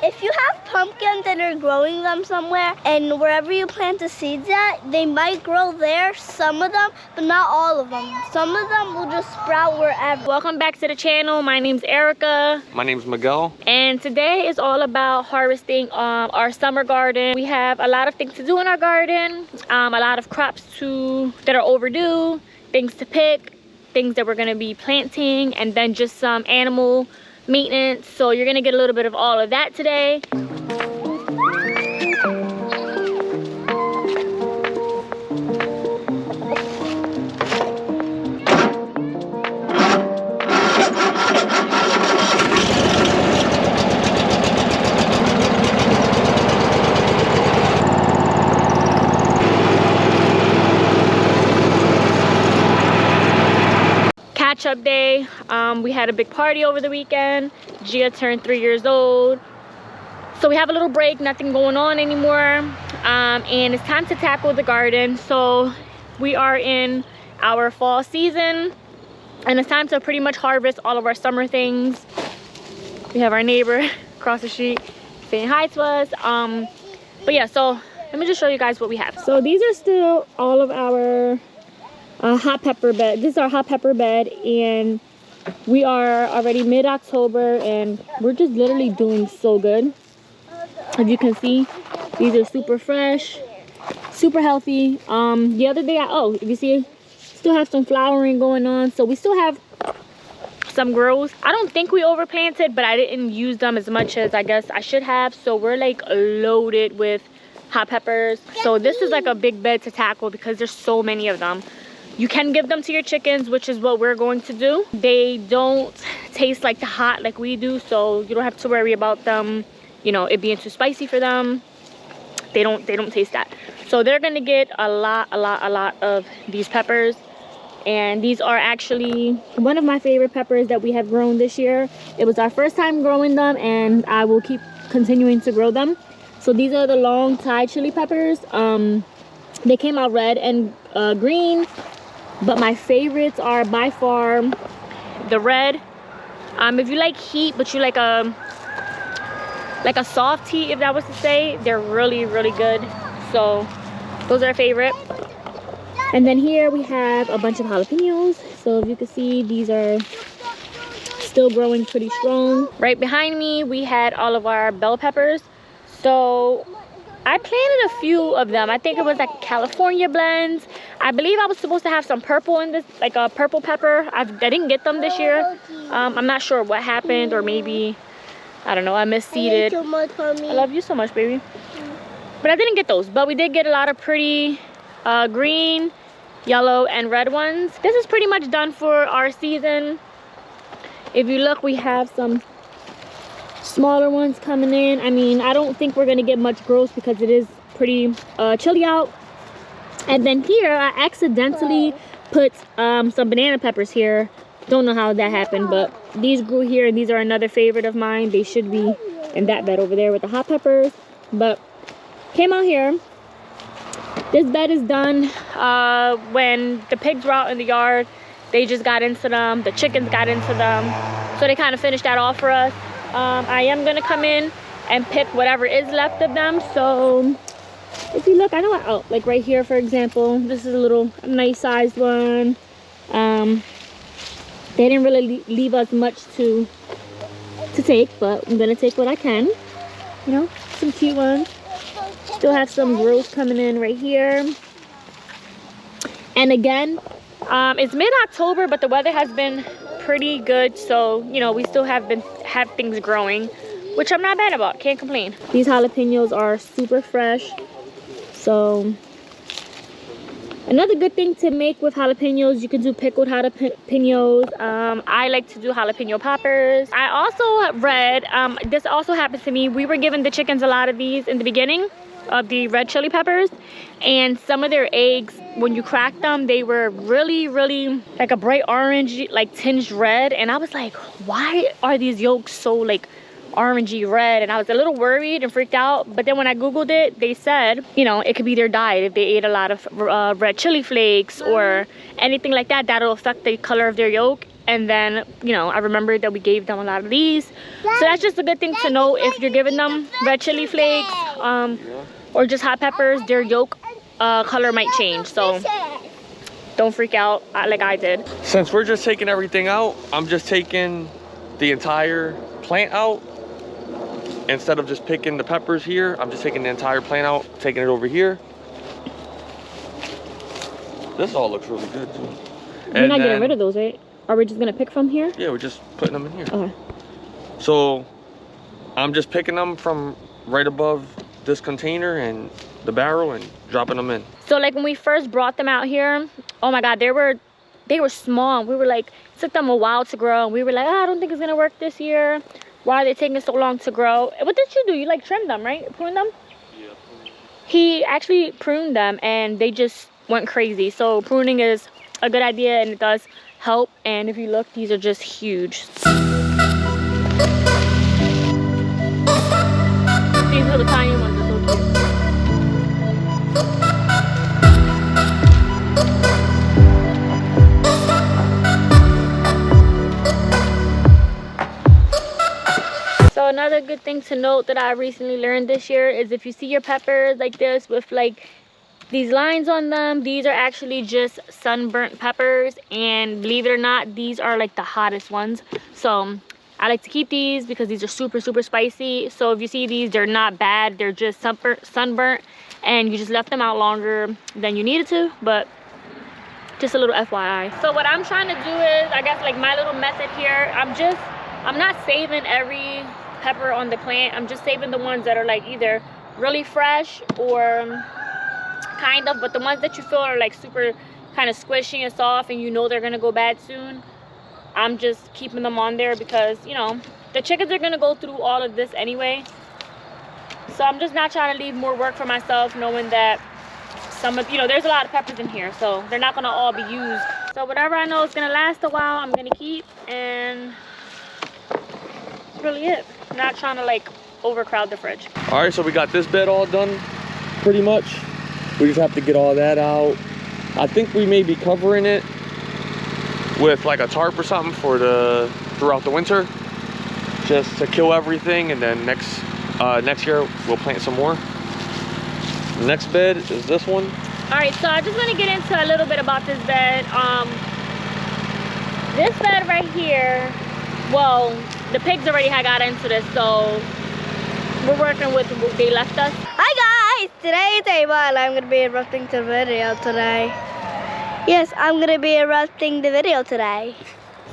if you have pumpkins and are growing them somewhere, and wherever you plant the seeds at, they might grow there, some of them, but not all of them. Some of them will just sprout wherever. Welcome back to the channel. My name's Erica. My name's Miguel. And today is all about harvesting our summer garden. We have a lot of things to do in our garden, a lot of crops that are overdue, things to pick, things that we're gonna be planting, and then just some animal maintenance. So you're gonna get a little bit of all of that today. Catch-up day. We had a big party over the weekend. Gia turned 3 years old, so we have a little break, nothing going on anymore, and it's time to tackle the garden. So we are in our fall season, and it's time to pretty much harvest all of our summer things. We have our neighbor across the street saying hi to us, but yeah, so let me just show you guys what we have. So these are still all of our hot pepper bed. This is our hot pepper bed, and we are already mid-October, and we're just literally doing so good. As you can see, these are super fresh, super healthy. The other day, if you see, still have some flowering going on, so we still have some growth. I don't think we overplanted, but I didn't use them as much as I guess I should have, so we're like loaded with hot peppers. So this is like a big bed to tackle because there's so many of them. You can give them to your chickens, which is what we're going to do. They don't taste like the hot like we do, so you don't have to worry about them, you know, it being too spicy for them. They don't taste that. So they're gonna get a lot of these peppers. And these are actually one of my favorite peppers that we have grown this year. It was our first time growing them, and I will keep continuing to grow them. So these are the long Thai chili peppers. They came out red and green, but my favorites are by far the red. If you like heat, but you like a soft heat, if that was to say, they're really good. So those are our favorite. And then here we have a bunch of jalapenos. So if you can see, these are still growing pretty strong. Right behind me, we had all of our bell peppers. So I planted a few of them. I think it was like California blends. I believe I was supposed to have some purple in this, like a purple pepper. I didn't get them this year. I'm not sure what happened, or maybe, I don't know, I misseeded. So much for me. I love you so much, baby. But I didn't get those, but we did get a lot of pretty green, yellow, and red ones. This is pretty much done for our season. If you look, we have some smaller ones coming in. I mean, I don't think we're gonna get much growth because it is pretty chilly out. And then here I accidentally put some banana peppers here. Don't know how that happened, but these grew here, and these are another favorite of mine. They should be in that bed over there with the hot peppers, but came out here. This bed is done. When the pigs were out in the yard, they just got into them, the chickens got into them, so they kind of finished that off for us. I am gonna come in and pick whatever is left of them. So if you look, I know, like right here, for example, this is a nice sized one. They didn't really leave us much to take, but I'm gonna take what I can. You know, some cute ones. Still have some growth coming in right here. And again, it's mid-October, but the weather has been pretty good, so you know, we still have things growing, which I'm not bad about. Can't complain. These jalapenos are super fresh. So another good thing to make with jalapenos, you can do pickled jalapenos. I like to do jalapeno poppers. I also read, this also happened to me, we were giving the chickens a lot of these in the beginning of the red chili peppers, and some of their eggs, when you crack them, they were really like a bright orange, like tinged red, and I was like, why are these yolks so like orangey red? And I was a little worried and freaked out. But then when I googled it, they said, you know, it could be their diet. If they ate a lot of red chili flakes or anything like that, that'll affect the color of their yolk. And then, you know, I remembered that we gave them a lot of these. So that's just a good thing to know if you're giving them red chili flakes or just hot peppers. Their yolk color might change. So don't freak out like I did. Since we're just taking everything out, I'm just taking the entire plant out. Instead of just picking the peppers here, I'm just taking the entire plant out, taking it over here. This all looks really good too. You're not getting rid of those, right? Are we just gonna pick from here? Yeah, we're just putting them in here. Okay. So I'm just picking them from right above this container and the barrel and dropping them in. So like when we first brought them out here, oh my God, they were small. We were like, it took them a while to grow. And we were like, oh, I don't think it's gonna work this year. Why are they taking so long to grow? What did you do? You like trimmed them, right? Pruned them? Yeah. He actually pruned them and they just went crazy. So pruning is a good idea and it does help. And if you look, these are just huge. These little tiny ones are so cute. So another good thing to note that I recently learned this year is if you see your peppers like this with like these lines on them, these are actually just sunburnt peppers, and believe it or not, these are like the hottest ones. So I like to keep these because these are super spicy. So if you see these, they're not bad, they're just sunburnt and you just left them out longer than you needed to, but just a little FYI. So what I'm trying to do is, I guess like my little method here, I'm not saving every pepper on the plant. I'm just saving the ones that are like either really fresh or kind of, but the ones that you feel are like super kind of squishy and soft and you know they're gonna go bad soon, I'm just keeping them on there because, you know, the chickens are gonna go through all of this anyway. So I'm just not trying to leave more work for myself, knowing that some of, you know, there's a lot of peppers in here, so they're not gonna all be used. So whatever I know is gonna last a while, I'm gonna keep, and that's really it. I'm not trying to like overcrowd the fridge. All right, so we got this bed all done pretty much. We just have to get all that out. I think we may be covering it with like a tarp or something for throughout the winter, just to kill everything, and then next year we'll plant some more. The next bed is this one. All right, so I just want to get into a little bit about this bed. This bed right here, well, the pigs already had got into this, so we're working with what they left us. Hi guys! Today is Ava and I'm going to be interrupting the video today. Yes, I'm going to be interrupting the video today.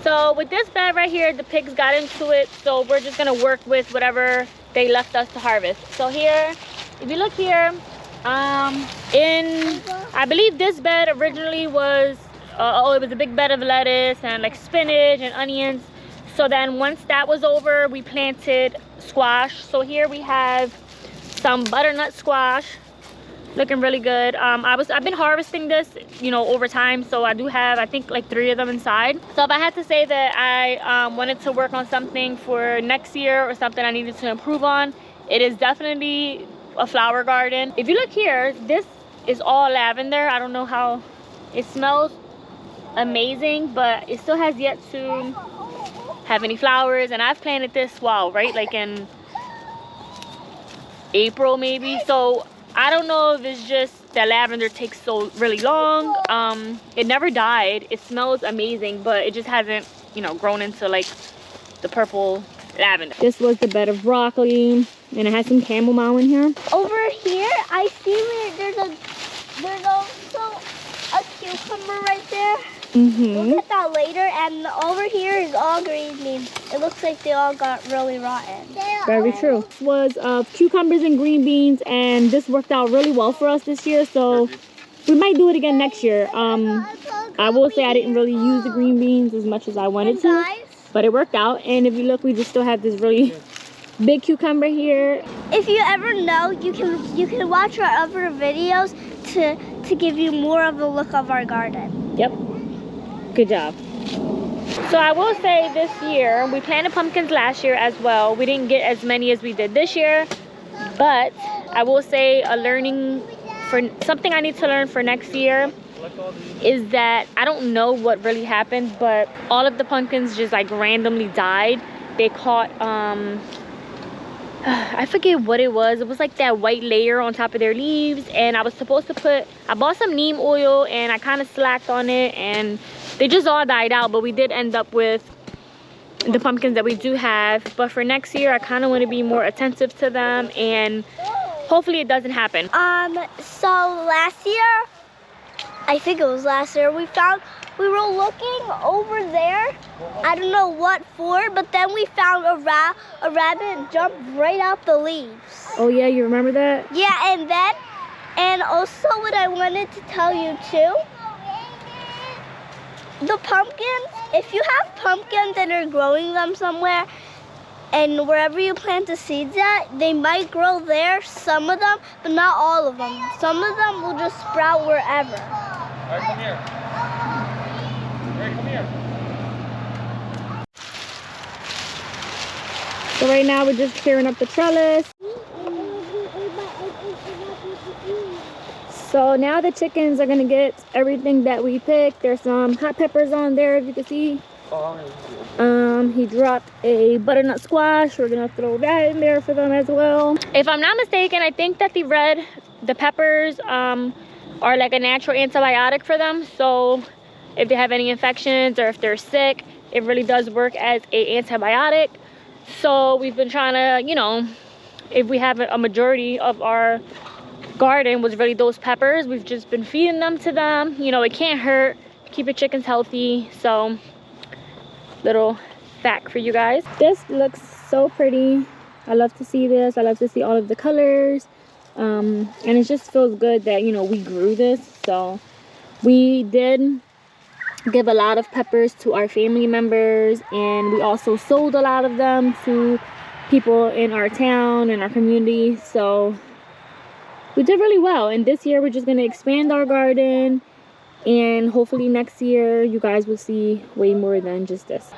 So with this bed right here, the pigs got into it, so we're just going to work with whatever they left us to harvest. So here, if you look here, I believe this bed originally was, it was a big bed of lettuce and like spinach and onions. So then once that was over, we planted squash. So here we have some butternut squash, looking really good. I've been harvesting this, you know, over time, so I do have, I think, like 3 of them inside. So if I had to say that I wanted to work on something for next year or something I needed to improve on, it is definitely a flower garden. If you look here, this is all lavender. I don't know how it smells amazing, but it still has yet to have any flowers, and I've planted this, wow, right, like in April maybe. So I don't know if it's just that lavender takes so really long. It never died. It smells amazing, but it just hasn't, you know, grown into like the purple lavender. This was the bed of broccoli, and it has some chamomile in here. Over here, I see where there's also a cucumber right there. We'll get that later, and over here is all green beans. It looks like they all got really rotten. Very true. This was cucumbers and green beans, and this worked out really well for us this year, so we might do it again next year. I will say I didn't really use the green beans as much as I wanted to, but it worked out. And if you look, we just still have this really big cucumber here. If you ever know, you can watch our other videos to give you more of a look of our garden. Yep. Good job. So I will say this year, we planted pumpkins last year as well. We didn't get as many as we did this year, but I will say something I need to learn for next year is that I don't know what really happened, but all of the pumpkins just like randomly died. They caught I forget what it was. It was like that white layer on top of their leaves, and I was supposed to I bought some neem oil and I kind of slacked on it and they just all died out. But we did end up with the pumpkins that we do have. But for next year, I kind of want to be more attentive to them, and hopefully it doesn't happen. So last year, I think it was last year, we were looking over there. I don't know what for, but then we found a rabbit jumped right out the leaves. Oh yeah, you remember that? Yeah, and also what I wanted to tell you too, the pumpkins, if you have pumpkins and are growing them somewhere, and wherever you plant the seeds at, they might grow there, some of them, but not all of them. Some of them will just sprout wherever. All right, come here. Ray, come here. So right now we're just clearing up the trellis. So now the chickens are gonna get everything that we picked. There's some hot peppers on there, if you can see. He dropped a butternut squash. We're gonna throw that in there for them as well. If I'm not mistaken, I think that the peppers are like a natural antibiotic for them. So if they have any infections or if they're sick, it really does work as a antibiotic. So we've been trying to, you know, if we have a majority of our garden was really those peppers, we've just been feeding them to them. You know, it can't hurt, keep your chickens healthy. So little fact for you guys. This looks so pretty. I love to see this. I love to see all of the colors, and it just feels good that, you know, we grew this. So we did give a lot of peppers to our family members, and we also sold a lot of them to people in our town and our community. So we did really well, and this year we're just going to expand our garden, and hopefully next year you guys will see way more than just this.